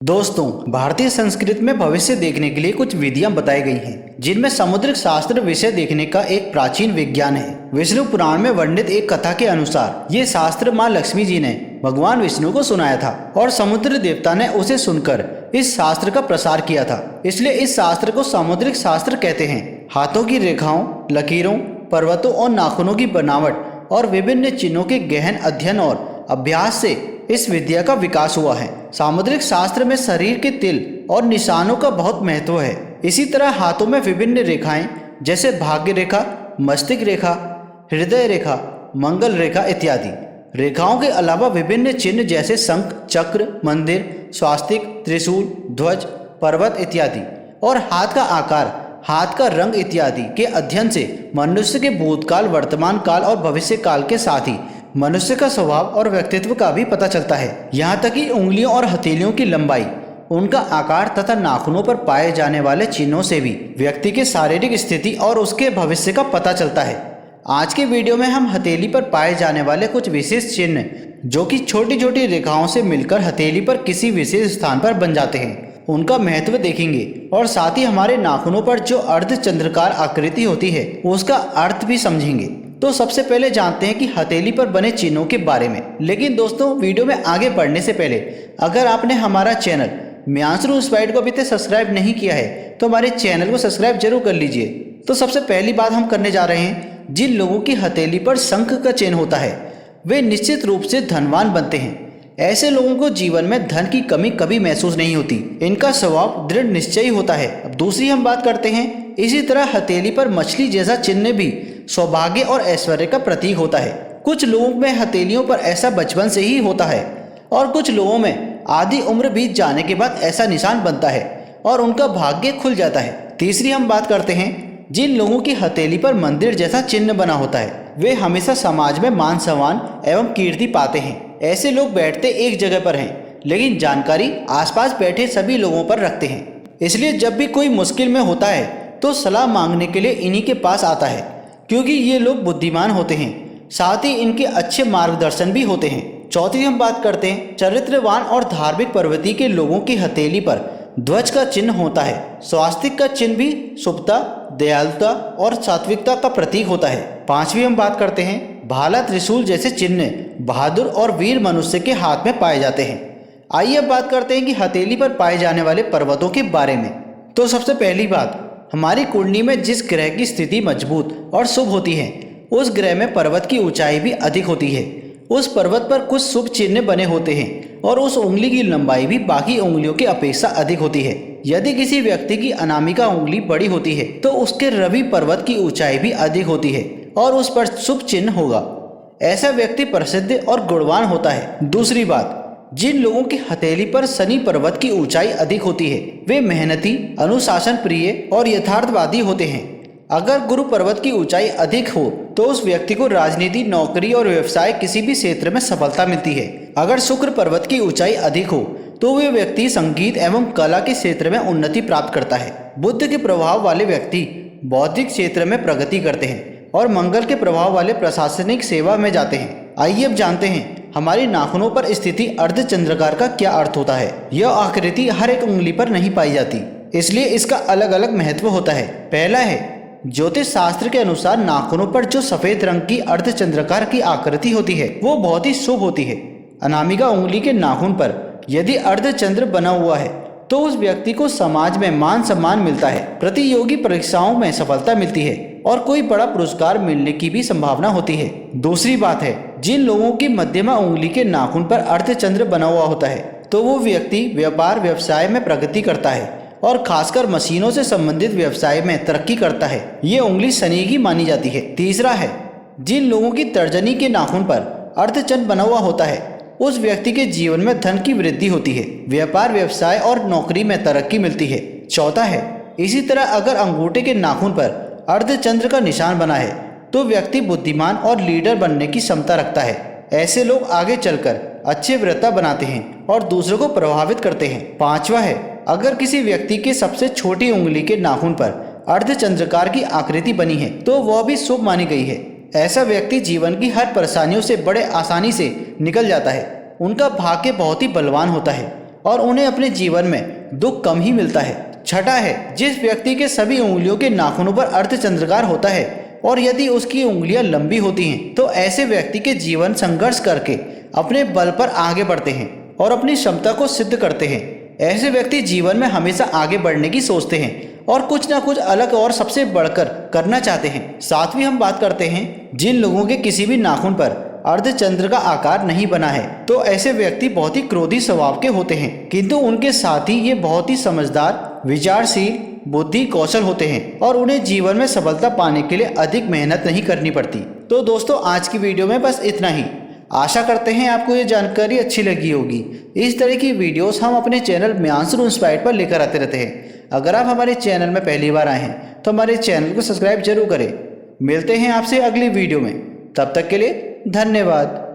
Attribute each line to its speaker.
Speaker 1: दोस्तों, भारतीय संस्कृति में भविष्य देखने के लिए कुछ विधियां बताई गई हैं, जिनमें समुद्रिक शास्त्र विषय देखने का एक प्राचीन विज्ञान है। विष्णु पुराण में वर्णित एक कथा के अनुसार ये शास्त्र माँ लक्ष्मी जी ने भगवान विष्णु को सुनाया था और समुद्र देवता ने उसे सुनकर इस शास्त्र का प्रसार किया था। इसलिए इस शास्त्र को सामुद्रिक शास्त्र कहते हैं। हाथों की रेखाओं, लकीरों, पर्वतों और नाखूनों की बनावट और विभिन्न चिन्हों के गहन अध्ययन और अभ्यास से इस विद्या का विकास हुआ है। सामुद्रिक शास्त्र में शरीर के तिल और निशानों का बहुत महत्व है। इसी तरह हाथों में विभिन्न रेखाएं जैसे भाग्य रेखा, मस्तिष्क रेखा, हृदय रेखा, मंगल रेखा इत्यादि। रेखाओं के अलावा विभिन्न चिन्ह जैसे शंख, चक्र, मंदिर, स्वास्तिक, त्रिशूल, ध्वज, पर्वत इत्यादि और हाथ का आकार, हाथ का रंग इत्यादि के अध्ययन से मनुष्य के भूतकाल, वर्तमान काल और भविष्य काल के साथ ही मनुष्य का स्वभाव और व्यक्तित्व का भी पता चलता है। यहाँ तक कि उंगलियों और हथेलियों की लंबाई, उनका आकार तथा नाखूनों पर पाए जाने वाले चिन्हों से भी व्यक्ति की शारीरिक स्थिति और उसके भविष्य का पता चलता है। आज के वीडियो में हम हथेली पर पाए जाने वाले कुछ विशेष चिन्ह, जो कि छोटी छोटी रेखाओं से मिलकर हथेली पर किसी विशेष स्थान पर बन जाते हैं, उनका महत्व देखेंगे और साथ ही हमारे नाखूनों पर जो अर्धचंद्राकार आकृति होती है उसका अर्थ भी समझेंगे। तो सबसे पहले जानते हैं कि हथेली पर बने चिन्हों के बारे में। लेकिन दोस्तों, वीडियो में आगे बढ़ने से पहले अगर आपने हमारा चैनल मियांशरू स्पाइट को अभी तक सब्सक्राइब नहीं किया है तो हमारे चैनल को सब्सक्राइब जरूर कर लीजिए। तो सबसे पहली बात हम करने जा रहे हैं, जिन लोगों की हथेली पर शंख का चिन्ह होता है वे निश्चित रूप से धनवान बनते हैं। ऐसे लोगों को जीवन में धन की कमी कभी महसूस नहीं होती। इनका स्वभाव दृढ़ निश्चयी होता है। अब दूसरी हम बात करते हैं, इसी तरह हथेली पर मछली जैसा चिन्ह भी सौभाग्य और ऐश्वर्य का प्रतीक होता है। कुछ लोगों में हथेलियों पर ऐसा बचपन से ही होता है और कुछ लोगों में आधी उम्र बीत जाने के बाद ऐसा निशान बनता है और उनका भाग्य खुल जाता है। तीसरी हम बात करते हैं, जिन लोगों की हथेली पर मंदिर जैसा चिन्ह बना होता है वे हमेशा समाज में मान सम्मान एवं कीर्ति पाते हैं। ऐसे लोग बैठते एक जगह पर हैं लेकिन जानकारी आसपास बैठे सभी लोगों पर रखते हैं। इसलिए जब भी कोई मुश्किल में होता है तो सलाह मांगने के लिए इन्हीं के पास आता है, क्योंकि ये लोग बुद्धिमान होते हैं, साथ ही इनके अच्छे मार्गदर्शन भी होते हैं। चौथी हम बात करते हैं, चरित्रवान और धार्मिक प्रवृत्ति के लोगों की हथेली पर ध्वज का चिन्ह होता है। स्वास्तिक का चिन्ह भी शुभता, दयालुता और सात्विकता का प्रतीक होता है। पांचवी हम बात करते हैं, भाला, त्रिशूल जैसे चिन्ह बहादुर और वीर मनुष्य के हाथ में पाए जाते हैं। आइए अब बात करते हैं कि हथेली पर पाए जाने वाले पर्वतों के बारे में। तो सबसे पहली बात, हमारी कुंडली में जिस ग्रह की स्थिति मजबूत और शुभ होती है उस ग्रह में पर्वत की ऊंचाई भी अधिक होती है। उस पर्वत पर कुछ शुभ चिन्ह बने होते हैं और उस उंगली की लंबाई भी बाकी उंगलियों की अपेक्षा अधिक होती है। यदि किसी व्यक्ति की अनामिका उंगली बड़ी होती है तो उसके रवि पर्वत की ऊंचाई भी अधिक होती है और उस पर शुभ चिन्ह होगा। ऐसा व्यक्ति प्रसिद्ध और गुणवान होता है। दूसरी बात, जिन लोगों की हथेली पर शनि पर्वत की ऊंचाई अधिक होती है वे मेहनती, अनुशासन प्रिय और यथार्थवादी होते हैं। अगर गुरु पर्वत की ऊंचाई अधिक हो तो उस व्यक्ति को राजनीति, नौकरी और व्यवसाय किसी भी क्षेत्र में सफलता मिलती है। अगर शुक्र पर्वत की ऊंचाई अधिक हो तो वे व्यक्ति संगीत एवं कला के क्षेत्र में उन्नति प्राप्त करता है। बुध के प्रभाव वाले व्यक्ति बौद्धिक क्षेत्र में प्रगति करते हैं और मंगल के प्रभाव वाले प्रशासनिक सेवा में जाते हैं। आइए अब जानते हैं हमारी नाखूनों पर स्थिति अर्धचंद्राकार का क्या अर्थ होता है। यह आकृति हर एक उंगली पर नहीं पाई जाती, इसलिए इसका अलग अलग महत्व होता है। पहला है, ज्योतिष शास्त्र के अनुसार नाखूनों पर जो सफेद रंग की अर्धचंद्राकार की आकृति होती है वो बहुत ही शुभ होती है। अनामिका उंगली के नाखून पर यदि अर्धचंद्र बना हुआ है तो उस व्यक्ति को समाज में मान सम्मान मिलता है, प्रतियोगी परीक्षाओं में सफलता मिलती है और कोई बड़ा पुरस्कार मिलने की भी संभावना होती है। दूसरी बात है, जिन लोगों की मध्यमा उंगली के नाखून पर अर्धचंद्र बना हुआ होता है तो वो व्यक्ति व्यापार व्यवसाय में प्रगति करता है और खासकर मशीनों से संबंधित व्यवसाय में तरक्की करता है। ये उंगली शनि की मानी जाती है। तीसरा है, जिन लोगों की तर्जनी के नाखून पर अर्धचंद्र बना हुआ होता है उस व्यक्ति के जीवन में धन की वृद्धि होती है, व्यापार व्यवसाय और नौकरी में तरक्की मिलती है। चौथा है, इसी तरह अगर अंगूठे के नाखून पर अर्धचंद्र का निशान बना है तो व्यक्ति बुद्धिमान और लीडर बनने की क्षमता रखता है। ऐसे लोग आगे चलकर अच्छे वक्ता बनाते हैं और दूसरों को प्रभावित करते हैं। पांचवा है, अगर किसी व्यक्ति के सबसे छोटी उंगली के नाखून पर अर्धचंद्राकार की आकृति बनी है तो वह भी शुभ मानी गई है। ऐसा व्यक्ति जीवन की हर परेशानियों से बड़े आसानी से निकल जाता है। उनका भाग्य बहुत ही बलवान होता है और उन्हें अपने जीवन में दुख कम ही मिलता है। छठा है, जिस व्यक्ति के सभी उंगलियों के नाखूनों पर अर्धचंद्राकार होता है और यदि उसकी उंगलियां लंबी होती हैं तो ऐसे व्यक्ति के जीवन संघर्ष करके अपने बल पर आगे बढ़ते हैं और अपनी क्षमता को सिद्ध करते हैं। ऐसे व्यक्ति जीवन में हमेशा आगे बढ़ने की सोचते हैं और कुछ ना कुछ अलग और सबसे बढ़कर करना चाहते हैं। सातवीं हम बात करते हैं जिन लोगों के किसी भी नाखून पर अर्धचंद्र का आकार नहीं बना है तो ऐसे व्यक्ति बहुत ही क्रोधी स्वभाव के होते हैं, किंतु उनके साथ ही ये बहुत ही समझदार, विचारशील, बुद्धि कौशल होते हैं और उन्हें जीवन में सफलता पाने के लिए अधिक मेहनत नहीं करनी पड़ती। तो दोस्तों आज की वीडियो में बस इतना ही। आशा करते हैं आपको ये जानकारी अच्छी लगी होगी। इस तरह की वीडियोस हम अपने चैनल म्यांसुर इंस्पायर्ड पर लेकर आते रहते हैं। अगर आप हमारे चैनल में पहली बार आए हैं तो हमारे चैनल को सब्सक्राइब जरूर करें। मिलते हैं आपसे अगली वीडियो में, तब तक के लिए धन्यवाद।